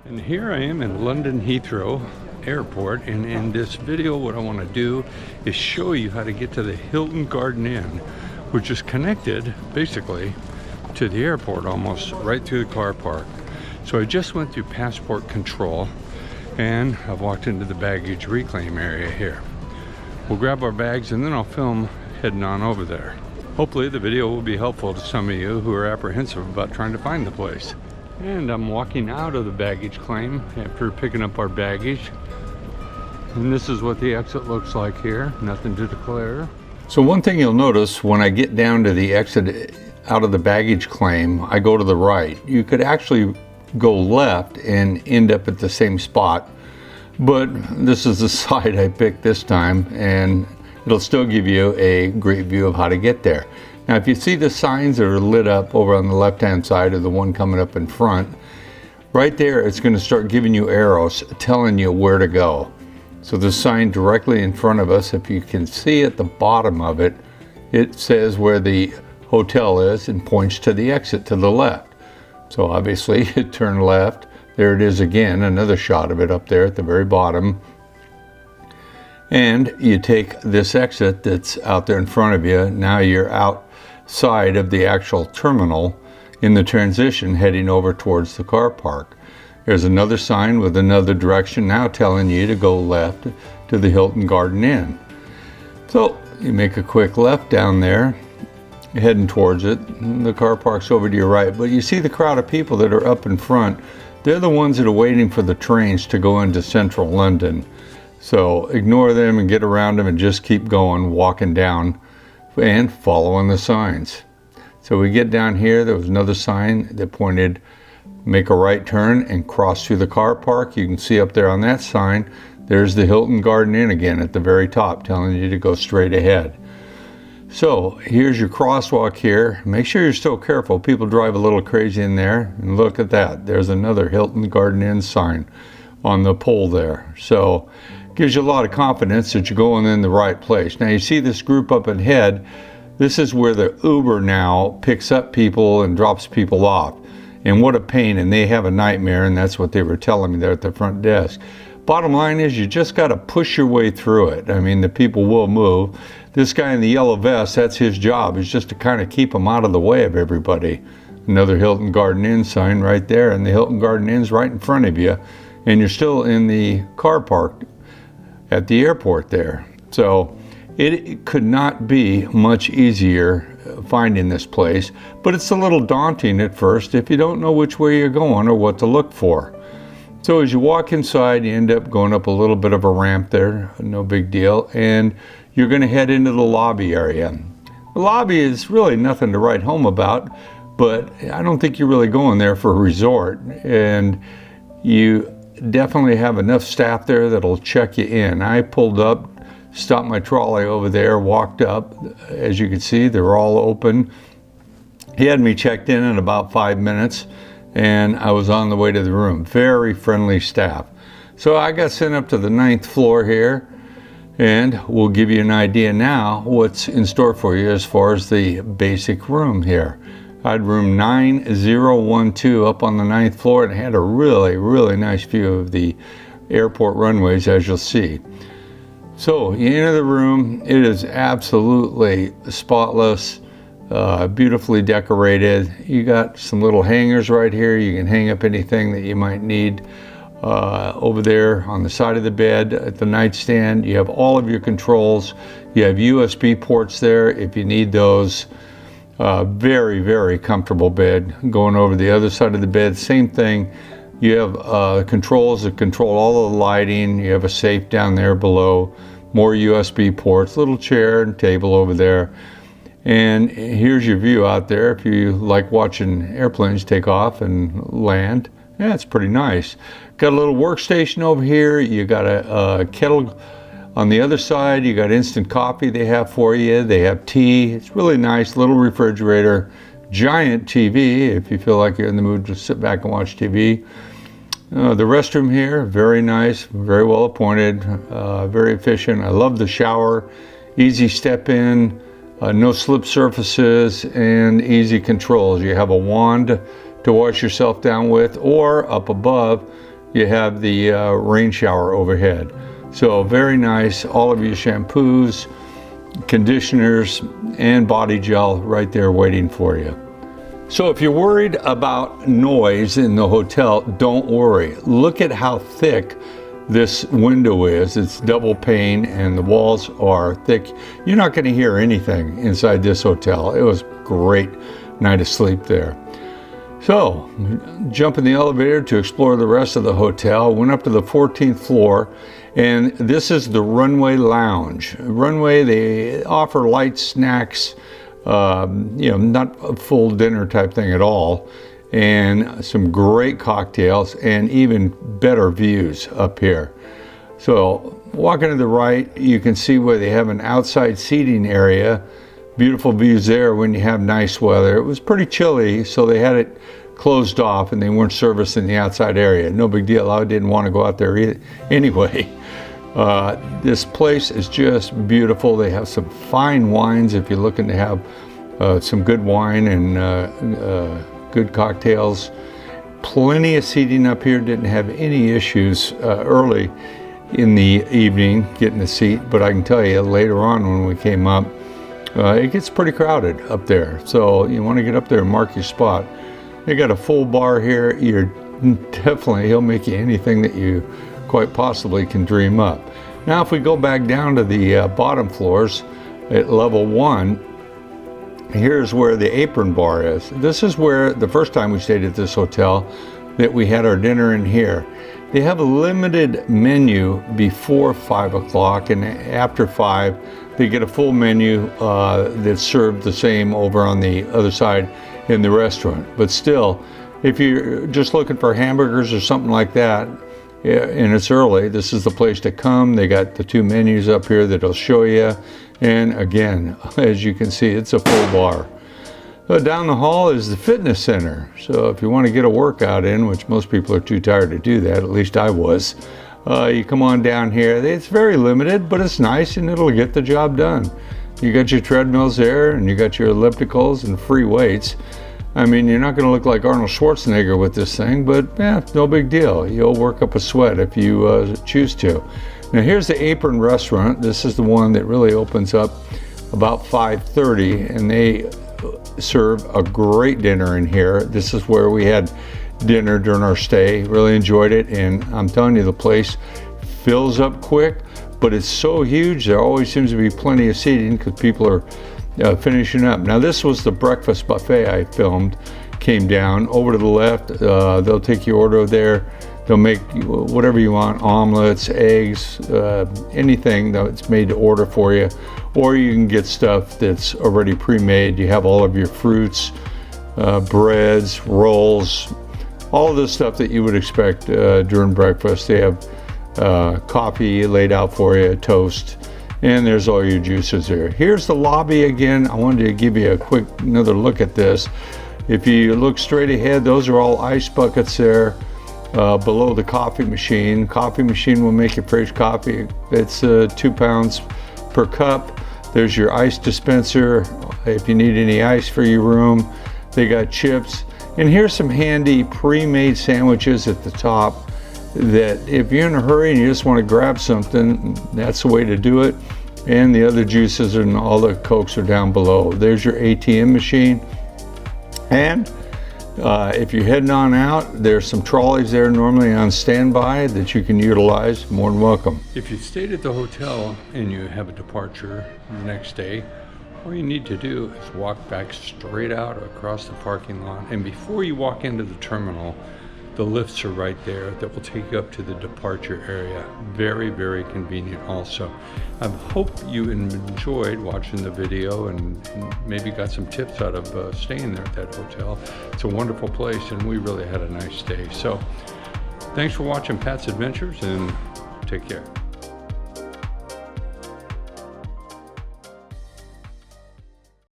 And here I am in London Heathrow Airport, and in this video what I want to do is show you how to get to the Hilton Garden Inn, which is connected basically to the airport almost right through the car park. So I just went through passport control and I've walked into the baggage reclaim area here. We'll grab our bags and then I'll film heading on over there. Hopefully the video will be helpful to some of you who are apprehensive about trying to find the place. And I'm walking out of the baggage claim after picking up our baggage. And this is what the exit looks like here. Nothing to declare. So one thing you'll notice when I get down to the exit out of the baggage claim, I go to the right. You could actually go left and end up at the same spot. But this is the side I picked this time, and it'll still give you a great view of how to get there. Now, if you see the signs that are lit up over on the left-hand side of the one coming up in front, right there, it's going to start giving you arrows telling you where to go. So the sign directly in front of us, if you can see at the bottom of it, it says where the hotel is and points to the exit to the left. So obviously, you turn left. There it is again, another shot of it up there at the very bottom. And you take this exit that's out there in front of you. Now you're outside of the actual terminal in the transition heading over towards the car park. There's another sign with another direction now telling you to go left to the Hilton Garden Inn. So you make a quick left down there, heading towards it. The car park's over to your right, but you see the crowd of people that are up in front. They're the ones that are waiting for the trains to go into central London. So ignore them and get around them and just keep going, walking down and following the signs. So we get down here, there was another sign that pointed, make a right turn and cross through the car park. You can see up there on that sign, there's the Hilton Garden Inn again at the very top, telling you to go straight ahead. So here's your crosswalk here. Make sure you're still careful. People drive a little crazy in there. And look at that. There's another Hilton Garden Inn sign on the pole there. So gives you a lot of confidence that you're going in the right place. Now you see this group up ahead. This is where the Uber now picks up people and drops people off. And what a pain, and they have a nightmare, and that's what they were telling me there at the front desk. Bottom line is you just got to push your way through it. I mean, the people will move. This guy in the yellow vest, that's his job, is just to kind of keep them out of the way of everybody. Another Hilton Garden Inn sign right there, and the Hilton Garden Inn's right in front of you, and you're still in the car park at the airport there. So it could not be much easier finding this place, but it's a little daunting at first if you don't know which way you're going or what to look for. So as you walk inside, you end up going up a little bit of a ramp there, no big deal, and you're going to head into the lobby area. The lobby is really nothing to write home about, but I don't think you're really going there for a resort, and you definitely have enough staff there that'll check you in. I pulled up, stopped my trolley over there, walked up. As you can see, they're all open. He had me checked in about 5 minutes, and I was on the way to the room. Very friendly staff. So I got sent up to the 9th floor here, and we'll give you an idea now what's in store for you as far as the basic room here. I had room 9012 up on the 9th floor, and it had a really, really nice view of the airport runways, as you'll see. So you enter the room, it is absolutely spotless, beautifully decorated. You got some little hangers right here. You can hang up anything that you might need. Over there on the side of the bed at the nightstand, you have all of your controls. You have USB ports there if you need those. Very, very comfortable bed. Going over the other side of the bed, same thing. You have controls that control all the lighting. You have a safe down there below. More USB ports, little chair and table over there. And here's your view out there if you like watching airplanes take off and land. Yeah, it's pretty nice. Got a little workstation over here. You got a kettle on the other side. You got instant coffee they have for you. They have tea. It's really nice. Little refrigerator. Giant TV if you feel like you're in the mood to sit back and watch TV. The restroom here, very nice, very well appointed, very efficient. I love the shower. Easy step in, no slip surfaces, and easy controls. You have a wand to wash yourself down with, or up above you have the rain shower overhead. So very nice, all of your shampoos, conditioners, and body gel right there waiting for you. So if you're worried about noise in the hotel, don't worry. Look at how thick this window is. It's double pane and the walls are thick. You're not going to hear anything inside this hotel. It was a great night of sleep there. So, jump in the elevator to explore the rest of the hotel. Went up to the 14th floor, and this is the Runway Lounge. Runway, they offer light snacks, not a full dinner type thing at all, and some great cocktails and even better views up here. So, walking to the right, you can see where they have an outside seating area. Beautiful views there when you have nice weather. It was pretty chilly, so they had it closed off and they weren't servicing the outside area. No big deal. I didn't want to go out there either. Anyway, this place is just beautiful. They have some fine wines if you're looking to have some good wine and good cocktails. Plenty of seating up here. Didn't have any issues early in the evening getting a seat, but I can tell you later on when we came up, it gets pretty crowded up there, so you want to get up there and mark your spot. They got a full bar here. He'll make you anything that you quite possibly can dream up. Now if we go back down to the bottom floors at level 1, here's where the apron bar is. This is where the first time we stayed at this hotel that we had our dinner in here. They have a limited menu before 5 o'clock, and after 5 they get a full menu that's served the same over on the other side in the restaurant. But still, if you're just looking for hamburgers or something like that, and it's early, this is the place to come. They got the 2 menus up here that'll show you. And again, as you can see, it's a full bar. Down the hall is the fitness center. So if you want to get a workout in, which most people are too tired to do that, at least I was, you come on down here. It's very limited, but it's nice and it'll get the job done. You got your treadmills there and you got your ellipticals and free weights. I mean, you're not going to look like Arnold Schwarzenegger with this thing, but no big deal. You'll work up a sweat if you choose to. Now here's the Apron Restaurant. This is the one that really opens up about 5:30, and they serve a great dinner in here. This is where we had dinner during our stay. Really enjoyed it, and I'm telling you, the place fills up quick, but it's so huge there always seems to be plenty of seating because people are finishing up. Now this was the breakfast buffet I filmed. Came down over to the left. They'll take your order there. They'll make whatever you want, omelets, eggs, anything that's made to order for you. Or you can get stuff that's already pre-made. You have all of your fruits, breads, rolls, all of the stuff that you would expect during breakfast. They have coffee laid out for you, toast, and there's all your juices there. Here's the lobby again. I wanted to give you a quick another look at this. If you look straight ahead, those are all ice buckets there. Below the coffee machine. Coffee machine will make you fresh coffee. It's 2 pounds per cup. There's your ice dispenser if you need any ice for your room. They got chips. And here's some handy pre-made sandwiches at the top that if you're in a hurry and you just want to grab something, that's the way to do it. And the other juices and all the Cokes are down below. There's your ATM machine. And if you're heading on out, there's some trolleys there normally on standby that you can utilize. More than welcome. If you stayed at the hotel and you have a departure the next day, all you need to do is walk back straight out across the parking lot. And before you walk into the terminal, the lifts are right there that will take you up to the departure area. Very, very convenient also. I hope you enjoyed watching the video and maybe got some tips out of staying there at that hotel. It's a wonderful place and we really had a nice stay. So thanks for watching Pat's Adventures and take care.